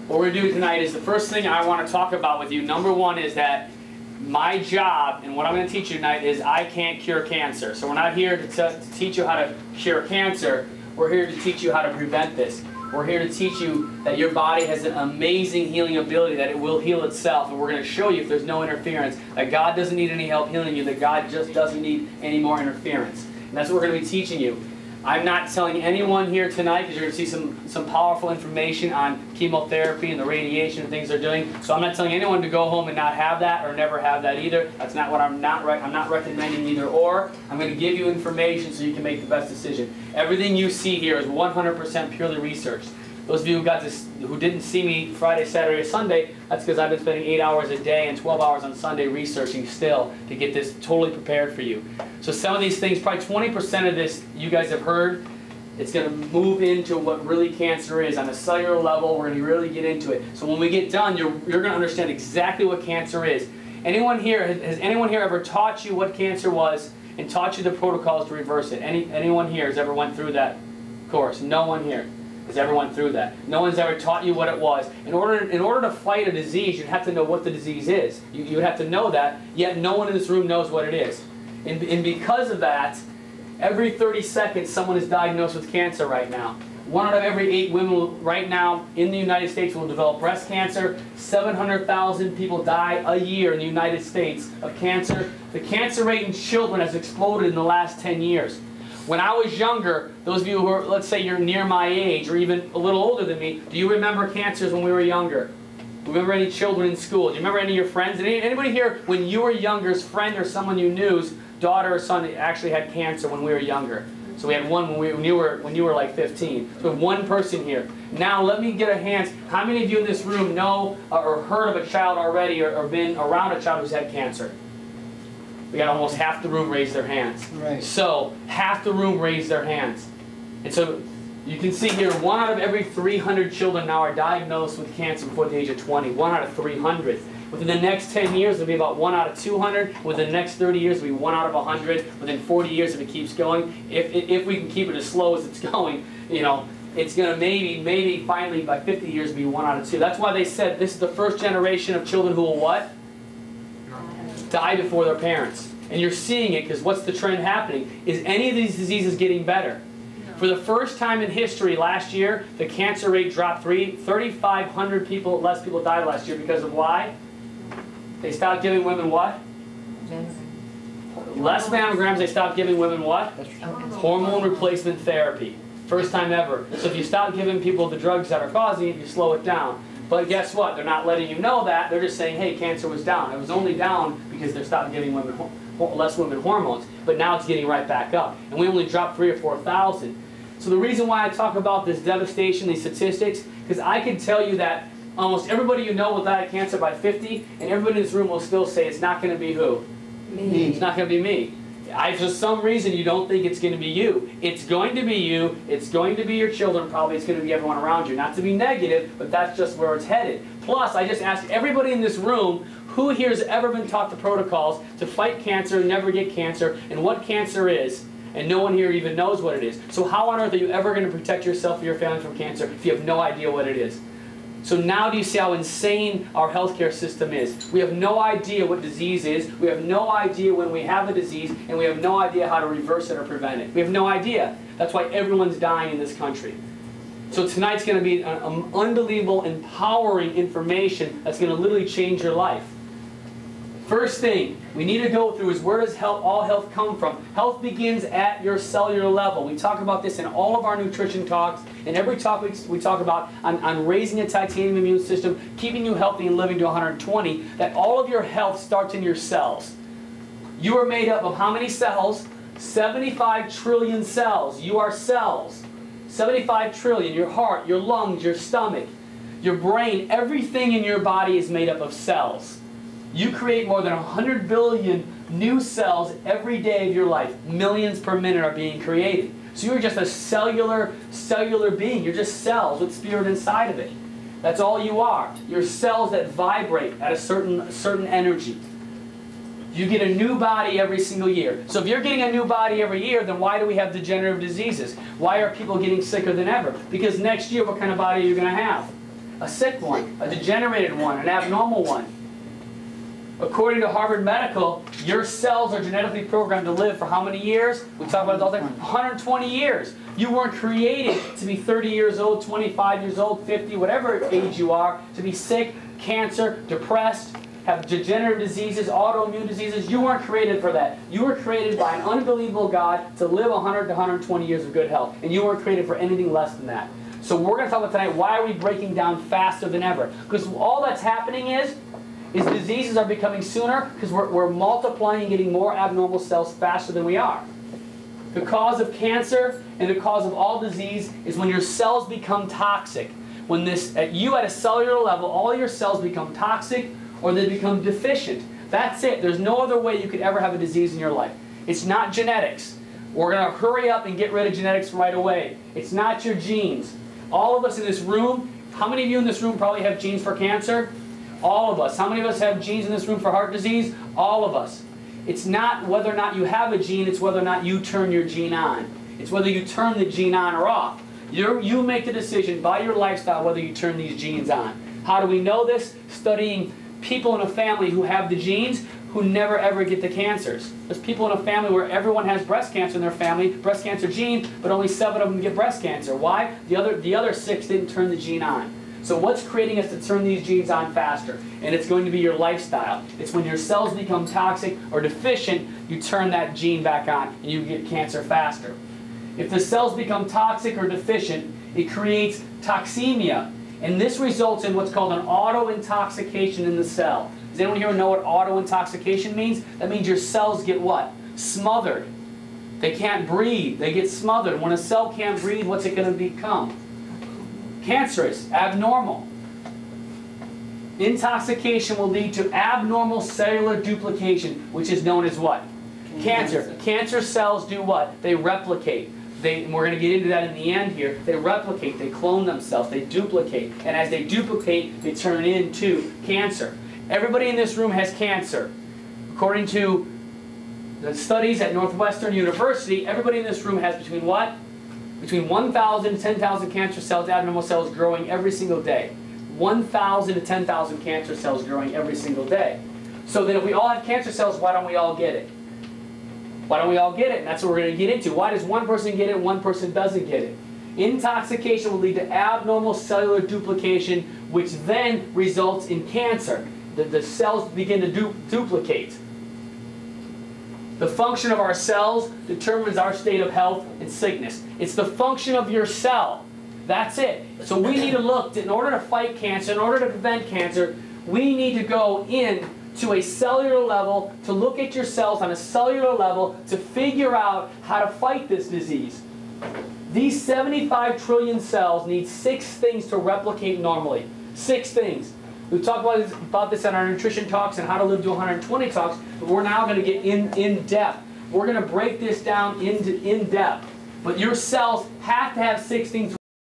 what we're going to do tonight is the first thing I want to talk about with you. Number one is that my job and what I'm going to teach you tonight is I can't cure cancer. So we're not here to teach you how to cure cancer. We're here to teach you how to prevent this. We're here to teach you that your body has an amazing healing ability, that it will heal itself. And we're going to show you, if there's no interference, that God doesn't need any help healing you, that God just doesn't need any more interference. And that's what we're going to be teaching you. I'm not telling anyone here tonight, because you're going to see some powerful information on chemotherapy and the radiation and things they're doing. So I'm not telling anyone to go home and not have that or never have that either. That's not what I'm not recommending either or. I'm going to give you information so you can make the best decision. Everything you see here is 100% purely researched. Those of you who didn't see me Friday, Saturday, or Sunday, that's because I've been spending 8 hours a day and 12 hours on Sunday researching still to get this totally prepared for you. So some of these things, probably 20% of this you guys have heard. It's going to move into what really cancer is. On a cellular level, we're going to really get into it. So when we get done, you're going to understand exactly what cancer is. Anyone here, has anyone here ever taught you what cancer was and taught you the protocols to reverse it? Anyone here has ever went through that course? No one here has ever went through that. No one's ever taught you what it was. In order to fight a disease, you'd have to know what the disease is. You would have to know that, yet no one in this room knows what it is. And because of that, every 30 seconds someone is diagnosed with cancer right now. 1 out of every 8 women right now in the United States will develop breast cancer. 700,000 people die a year in the United States of cancer. The cancer rate in children has exploded in the last 10 years. When I was younger, those of you who are, let's say you're near my age or even a little older than me, do you remember cancers when we were younger? Remember any children in school? Do you remember any of your friends? Anybody here, when you were younger's friend or someone you knew's daughter or son actually had cancer when we were younger? So we had one when you were like 15. So we have one person here. Now let me get a hands. How many of you in this room know or heard of a child already or been around a child who's had cancer? We got almost half the room raise their hands. Right. So half the room raise their hands. And so you can see here, 1 out of every 300 children now are diagnosed with cancer before the age of 20. 1 out of 300. Within the next 10 years, it'll be about 1 out of 200. Within the next 30 years, it'll be 1 out of 100. Within 40 years, if it keeps going, if we can keep it as slow as it's going, you know, it's going to maybe finally by 50 years be 1 out of 2. That's why they said this is the first generation of children who will what? Die before their parents. And you're seeing it because what's the trend happening? Is any of these diseases getting better? No. For the first time in history last year, the cancer rate dropped 3,500 less people died last year because of why? They stopped giving women what? Less mammograms, they stopped giving women what? Hormone replacement therapy. First time ever. So if you stop giving people the drugs that are causing it, you slow it down. But guess what? They're not letting you know that. They're just saying, hey, cancer was down. It was only down because they stopped giving less women hormones. But now it's getting right back up. And we only dropped 3,000 or 4,000. So the reason why I talk about this devastation, these statistics, because I can tell you that almost everybody you know will die of cancer by 50, and everybody in this room will still say it's not going to be who? Me. It's not going to be me. For some reason you don't think it's going to be you. It's going to be you. It's going to be your children. Probably it's going to be everyone around you. Not to be negative, but that's just where it's headed. Plus, I just asked everybody in this room, who here has ever been taught the protocols to fight cancer, never get cancer, and what cancer is, and no one here even knows what it is. So how on earth are you ever going to protect yourself or your family from cancer if you have no idea what it is? So now do you see how insane our healthcare system is? We have no idea what disease is. We have no idea when we have a disease, and we have no idea how to reverse it or prevent it. We have no idea. That's why everyone's dying in this country. So tonight's going to be an unbelievable, empowering information that's going to literally change your life. First thing we need to go through is, where does all health come from? Health begins at your cellular level. We talk about this in all of our nutrition talks. In every talk we talk about on raising a titanium immune system, keeping you healthy and living to 120, that all of your health starts in your cells. You are made up of how many cells? 75 trillion cells. You are cells. 75 trillion. Your heart, your lungs, your stomach, your brain, everything in your body is made up of cells. You create more than 100 billion new cells every day of your life. Millions per minute are being created. So you're just a cellular being. You're just cells with spirit inside of it. That's all you are. You're cells that vibrate at a certain energy. You get a new body every single year. So if you're getting a new body every year, then why do we have degenerative diseases? Why are people getting sicker than ever? Because next year, what kind of body are you going to have? a sick one, a degenerated one, an abnormal one. According to Harvard Medical, your cells are genetically programmed to live for how many years? We talk about it all the time. 120 years. You weren't created to be 30 years old, 25 years old, 50, whatever age you are, to be sick, cancer, depressed, have degenerative diseases, autoimmune diseases. You weren't created for that. You were created by an unbelievable God to live 100 to 120 years of good health. And you weren't created for anything less than that. So we're going to talk about tonight, why are we breaking down faster than ever? Because all that's happening is diseases are becoming sooner because we're multiplying and getting more abnormal cells faster than we are. The cause of cancer and the cause of all disease is when your cells become toxic. When you at a cellular level, all your cells become toxic or they become deficient. That's it. There's no other way you could ever have a disease in your life. It's not genetics. We're going to hurry up and get rid of genetics right away. It's not your genes. All of us in this room, how many of you in this room probably have genes for cancer? All of us. How many of us have genes in this room for heart disease? All of us. It's not whether or not you have a gene, it's whether or not you turn your gene on. It's whether you turn the gene on or off. You make the decision by your lifestyle whether you turn these genes on. How do we know this? Studying people in a family who have the genes who never ever get the cancers. There's people in a family where everyone has breast cancer in their family, breast cancer gene, but only 7 of them get breast cancer. Why? The other 6 didn't turn the gene on. So what's creating us to turn these genes on faster? And it's going to be your lifestyle. It's when your cells become toxic or deficient, you turn that gene back on and you get cancer faster. If the cells become toxic or deficient, it creates toxemia. And this results in what's called an auto-intoxication in the cell. Does anyone here know what auto-intoxication means? That means your cells get what? Smothered. They can't breathe. They get smothered. When a cell can't breathe, what's it going to become? Cancerous, abnormal. Intoxication will lead to abnormal cellular duplication, which is known as what? Cancer. Cancer cells do what? They replicate. And we're going to get into that in the end here. They replicate, they clone themselves, they duplicate. And as they duplicate, they turn into cancer. Everybody in this room has cancer. According to the studies at Northwestern University, everybody in this room has between what? Between 1,000 to 10,000 cancer cells, abnormal cells growing every single day. 1,000 to 10,000 cancer cells growing every single day. So then if we all have cancer cells, why don't we all get it? Why don't we all get it? And that's what we're going to get into. Why does one person get it and one person doesn't get it? Intoxication will lead to abnormal cellular duplication, which then results in cancer. The cells begin to duplicate. The function of our cells determines our state of health and sickness. It's the function of your cell. That's it. So we need to look, in order to fight cancer, in order to prevent cancer, we need to go in to a cellular level, to look at your cells on a cellular level, to figure out how to fight this disease. These 75 trillion cells need 6 things to replicate normally. 6 things. We've talked about this in our nutrition talks and how to live to 120 talks, but we're now going to get in depth. We're going to break this down in depth. But your cells have to have 6 things